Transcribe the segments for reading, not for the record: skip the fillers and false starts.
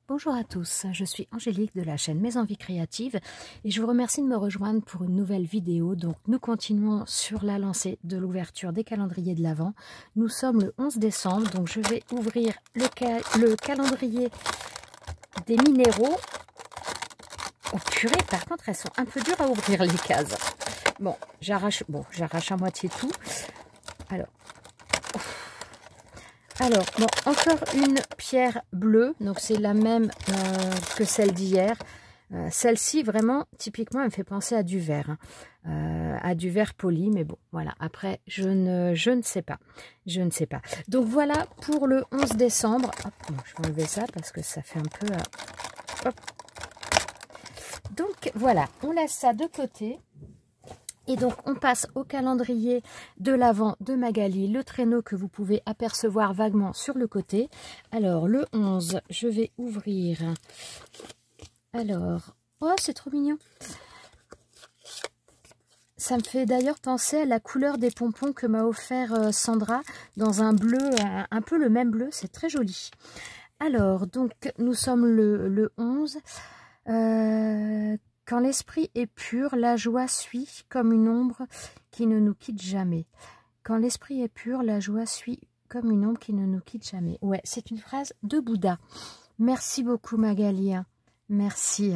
Bonjour à tous, je suis Angélique de la chaîne Mes Envies Créatives et je vous remercie de me rejoindre pour une nouvelle vidéo. Donc nous continuons sur la lancée de l'ouverture des calendriers de l'Avent. Nous sommes le 11 décembre, donc je vais ouvrir le calendrier des minéraux. Oh purée, par contre elles sont un peu dures à ouvrir les cases. Bon, j'arrache à moitié tout. Alors, bon, encore une pierre bleue, donc c'est la même que celle d'hier. Celle-ci, vraiment, typiquement, elle me fait penser à du verre, à du verre poli, mais bon, voilà, après, je ne sais pas, Donc voilà pour le 11 décembre. Hop, bon, je vais enlever ça parce que ça fait un peu... hop. Donc voilà, on laisse ça de côté. Et donc, on passe au calendrier de l'Avent de Magali, le traîneau que vous pouvez apercevoir vaguement sur le côté. Alors, le 11, je vais ouvrir. Alors, oh, c'est trop mignon. Ça me fait d'ailleurs penser à la couleur des pompons que m'a offert Sandra, dans un bleu, un peu le même bleu, c'est très joli. Alors, donc, nous sommes le 11. Quand l'esprit est pur, la joie suit comme une ombre qui ne nous quitte jamais. Quand l'esprit est pur, la joie suit comme une ombre qui ne nous quitte jamais. Ouais, c'est une phrase de Bouddha. Merci beaucoup Magali. Merci.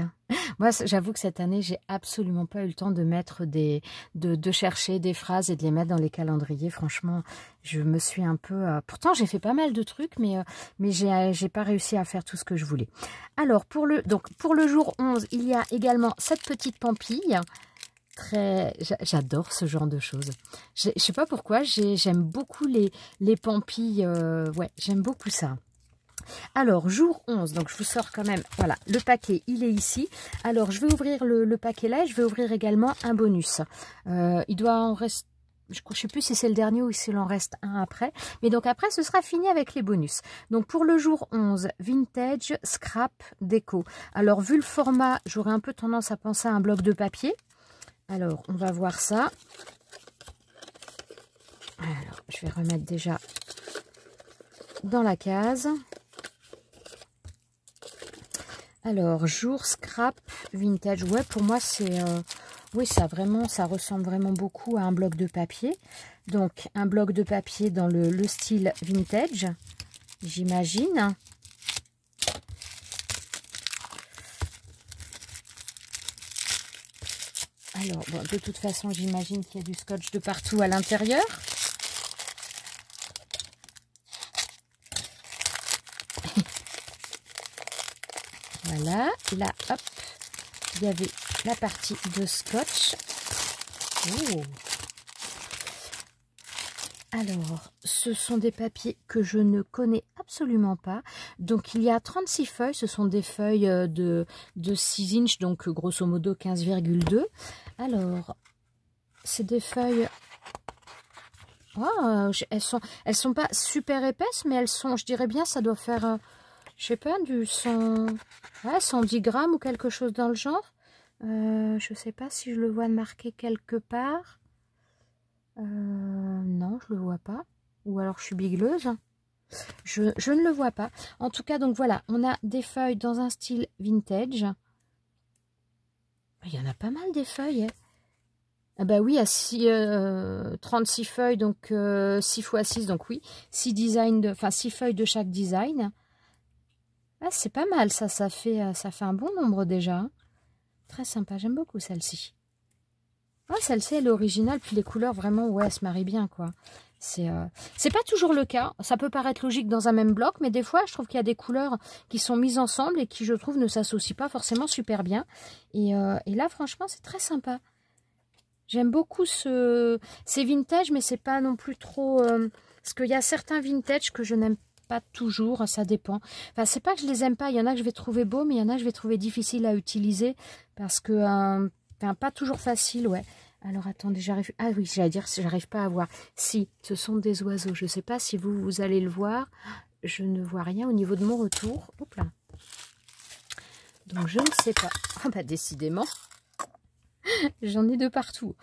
Moi, j'avoue que cette année, j'ai absolument pas eu le temps de mettre de chercher des phrases et de les mettre dans les calendriers. Franchement, je me suis un peu... pourtant, j'ai fait pas mal de trucs, mais j'ai pas réussi à faire tout ce que je voulais. Alors, pour le jour 11, il y a également cette petite pampille. J'adore ce genre de choses. Je sais pas pourquoi, j'aime beaucoup les pampilles. Ouais, j'aime beaucoup ça. Alors, jour 11, donc je vous sors quand même, voilà, le paquet, il est ici. Alors, je vais ouvrir le paquet là et je vais ouvrir également un bonus. Il doit en rester, je ne sais plus si c'est le dernier ou s'il en reste un après. Mais donc après, ce sera fini avec les bonus. Donc, pour le jour 11, Vintage Scrap Déco. Alors, vu le format, j'aurais un peu tendance à penser à un bloc de papier. Alors, on va voir ça. Alors, je vais remettre déjà dans la case. Alors, jour scrap vintage. Ouais, pour moi, c'est... oui, ça ressemble vraiment beaucoup à un bloc de papier. Donc, un bloc de papier dans le style vintage, j'imagine. Alors, bon, de toute façon, j'imagine qu'il y a du scotch de partout à l'intérieur. Voilà, là, hop, il y avait la partie de scotch. Oh. Alors, ce sont des papiers que je ne connais absolument pas. Donc, il y a 36 feuilles. Ce sont des feuilles de 6 inches, donc grosso modo 15,2. Alors, c'est des feuilles... Oh, elles sont pas super épaisses, mais elles sont, je dirais bien, ça doit faire... je sais pas, du 110 grammes ou quelque chose dans le genre. Je sais pas si je le vois marqué quelque part. Non, je le vois pas. Ou alors je suis bigleuse. Je ne le vois pas. En tout cas, donc voilà, on a des feuilles dans un style vintage. Il y en a pas mal des feuilles. Hein. Ah bah oui, à 36 feuilles, donc 6 x 6, donc oui, 6 feuilles de chaque design. Ah, c'est pas mal, ça fait un bon nombre déjà. Hein. Très sympa, j'aime beaucoup celle-ci. Ah, celle-ci, elle est originale, puis les couleurs, vraiment, ouais, elles se marient bien, quoi. C'est pas toujours le cas. Ça peut paraître logique dans un même bloc, mais des fois, je trouve qu'il y a des couleurs qui sont mises ensemble et qui, je trouve, ne s'associent pas forcément super bien. Et là, franchement, c'est très sympa. J'aime beaucoup c'est vintage, mais c'est pas non plus trop... parce qu'il y a certains vintage que je n'aime pas toujours, ça dépend. Enfin, c'est pas que je les aime pas, il y en a que je vais trouver beaux, mais il y en a que je vais trouver difficiles à utiliser, parce que... enfin, pas toujours facile, ouais. Alors, attendez, j'arrive... Ah oui, j'allais dire, j'arrive pas à voir. Si, ce sont des oiseaux. Je sais pas si vous allez le voir. Je ne vois rien au niveau de mon retour. Hop là. Donc, je ne sais pas. Ah bah, décidément... J'en ai de partout.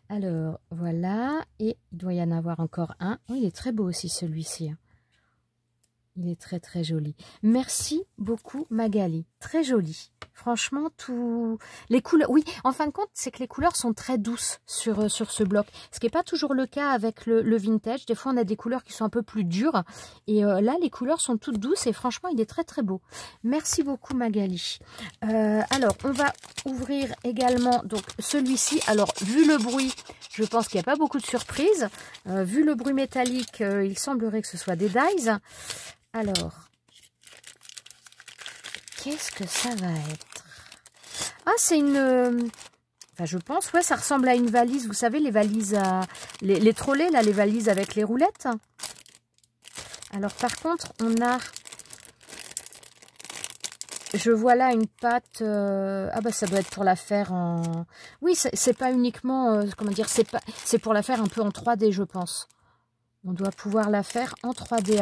Alors, voilà. Et il doit y en avoir encore un. Oh, il est très beau aussi, celui-ci. Il est très très joli. Merci beaucoup Magali. Très joli. Franchement, tout... Les couleurs... Oui, en fin de compte, c'est que les couleurs sont très douces sur ce bloc. Ce qui n'est pas toujours le cas avec le vintage. Des fois, on a des couleurs qui sont un peu plus dures. Et là, les couleurs sont toutes douces. Et franchement, il est très très beau. Merci beaucoup Magali. Alors, on va ouvrir également donc celui-ci. Alors, vu le bruit, je pense qu'il n'y a pas beaucoup de surprises. Vu le bruit métallique, il semblerait que ce soit des dies. Alors, qu'est-ce que ça va être? Ah, c'est une... Enfin, je pense, ouais, ça ressemble à une valise. Vous savez, les valises à... Les trolley, là, les valises avec les roulettes. Alors, par contre, on a... Je vois là une pâte... Ah, bah, ça doit être pour la faire en... Oui, c'est pas uniquement... comment dire? C'est pour la faire un peu en 3D, je pense. On doit pouvoir la faire en 3D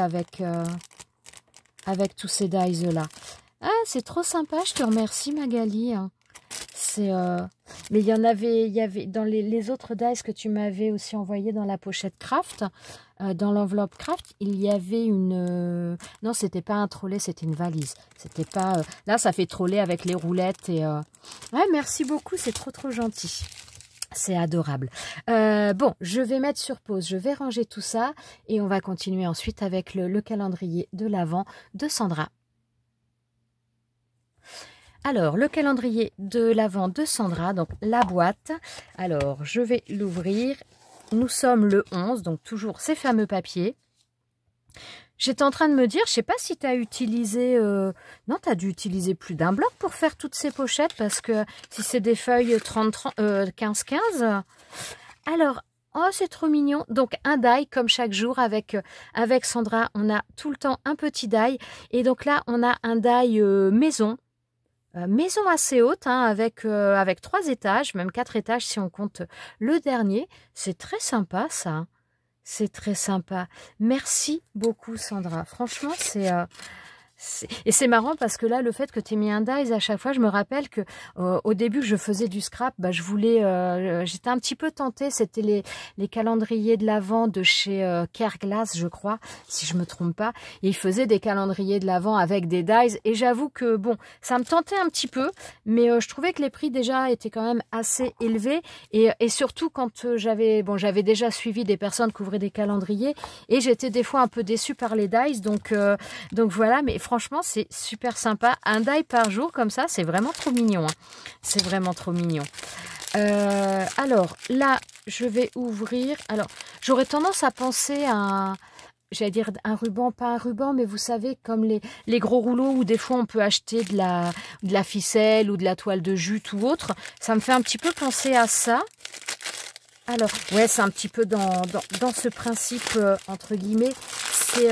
avec tous ces dies-là. Ah, c'est trop sympa, je te remercie Magali. Mais il y avait dans les autres dies que tu m'avais aussi envoyé dans la pochette craft, dans l'enveloppe craft, il y avait une... Non, c'était pas un trolley, c'était une valise. C'était pas... Là, ça fait trolley avec les roulettes et... Ouais, merci beaucoup, c'est trop gentil. C'est adorable. Bon, je vais mettre sur pause, je vais ranger tout ça et on va continuer ensuite avec le calendrier de l'Avent de Sandra. Alors, le calendrier de l'Avent de Sandra, donc la boîte. Alors, je vais l'ouvrir. Nous sommes le 11, donc toujours ces fameux papiers. J'étais en train de me dire, je sais pas si tu as utilisé... Non, tu as dû utiliser plus d'un bloc pour faire toutes ces pochettes, parce que si c'est des feuilles 15-15... Alors, oh, c'est trop mignon. Donc, un die, comme chaque jour, avec Sandra, on a tout le temps un petit die. Et donc là, on a un die maison. Maison assez haute, hein, avec 3 étages, même 4 étages si on compte le dernier. C'est très sympa, ça. C'est très sympa. Merci beaucoup, Sandra. Franchement, et c'est marrant parce que là, le fait que tu aies mis un dies à chaque fois, je me rappelle que au début, je faisais du scrap. Bah, j'étais un petit peu tentée. C'était les calendriers de l'Avent de chez Careglass, je crois, si je me trompe pas. Et ils faisaient des calendriers de l'Avent avec des dies. Et j'avoue que bon, ça me tentait un petit peu, mais je trouvais que les prix déjà étaient quand même assez élevés. Et surtout quand j'avais déjà suivi des personnes qui ouvraient des calendriers et j'étais des fois un peu déçue par les dies. Donc voilà, mais franchement, c'est super sympa. Un die par jour, comme ça, c'est vraiment trop mignon. Hein. C'est vraiment trop mignon. Alors, là, je vais ouvrir. Alors, j'aurais tendance à penser à... J'allais dire un ruban, pas un ruban, mais vous savez, comme les gros rouleaux où des fois on peut acheter de la ficelle ou de la toile de jute ou autre. Ça me fait un petit peu penser à ça. Alors, ouais, c'est un petit peu dans ce principe, entre guillemets. C'est...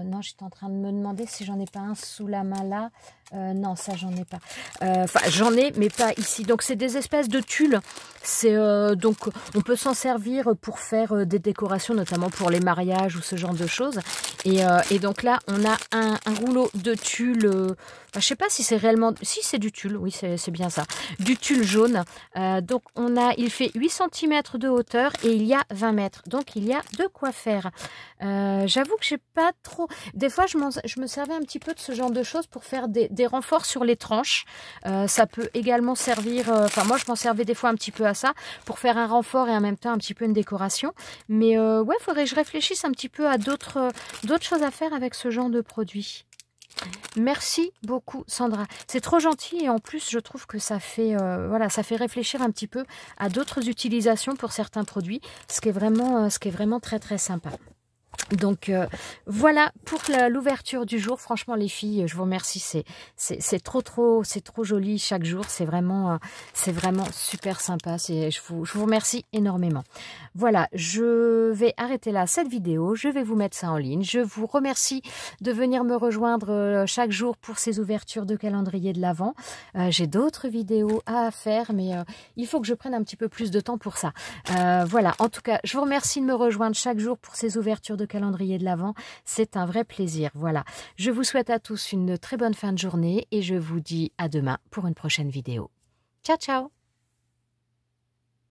non, j'étais en train de me demander si j'en ai pas un sous la main là. Non, ça j'en ai pas. Enfin, j'en ai, mais pas ici. Donc c'est des espèces de tulles. C'est donc on peut s'en servir pour faire des décorations, notamment pour les mariages ou ce genre de choses. Et donc là, on a un rouleau de tulle. Enfin, je sais pas si c'est réellement... Si, c'est du tulle. Oui, c'est bien ça. Du tulle jaune. Donc il fait 8 cm de hauteur et il y a 20 mètres. Donc il y a de quoi faire. J'avoue que j'ai pas trop... Des fois, je me servais un petit peu de ce genre de choses pour faire des renforts sur les tranches. Ça peut également servir... Enfin, moi, je m'en servais des fois un petit peu à ça pour faire un renfort et en même temps un petit peu une décoration. Mais ouais, il faudrait que je réfléchisse un petit peu à d'autres choses à faire avec ce genre de produit. Merci beaucoup Sandra, c'est trop gentil et en plus je trouve que ça fait voilà, ça fait réfléchir un petit peu à d'autres utilisations pour certains produits, ce qui est vraiment très sympa. Donc voilà pour l'ouverture du jour. Franchement les filles, je vous remercie, c'est trop joli chaque jour, c'est vraiment super sympa. Je vous remercie énormément. Voilà, je vais arrêter là cette vidéo, je vais vous mettre ça en ligne. Je vous remercie de venir me rejoindre chaque jour pour ces ouvertures de calendrier de l'Avent. J'ai d'autres vidéos à faire, mais il faut que je prenne un petit peu plus de temps pour ça. Voilà, en tout cas, je vous remercie de me rejoindre chaque jour pour ces ouvertures de calendrier de l'Avent. C'est un vrai plaisir. Voilà, je vous souhaite à tous une très bonne fin de journée et je vous dis à demain pour une prochaine vidéo. Ciao, ciao!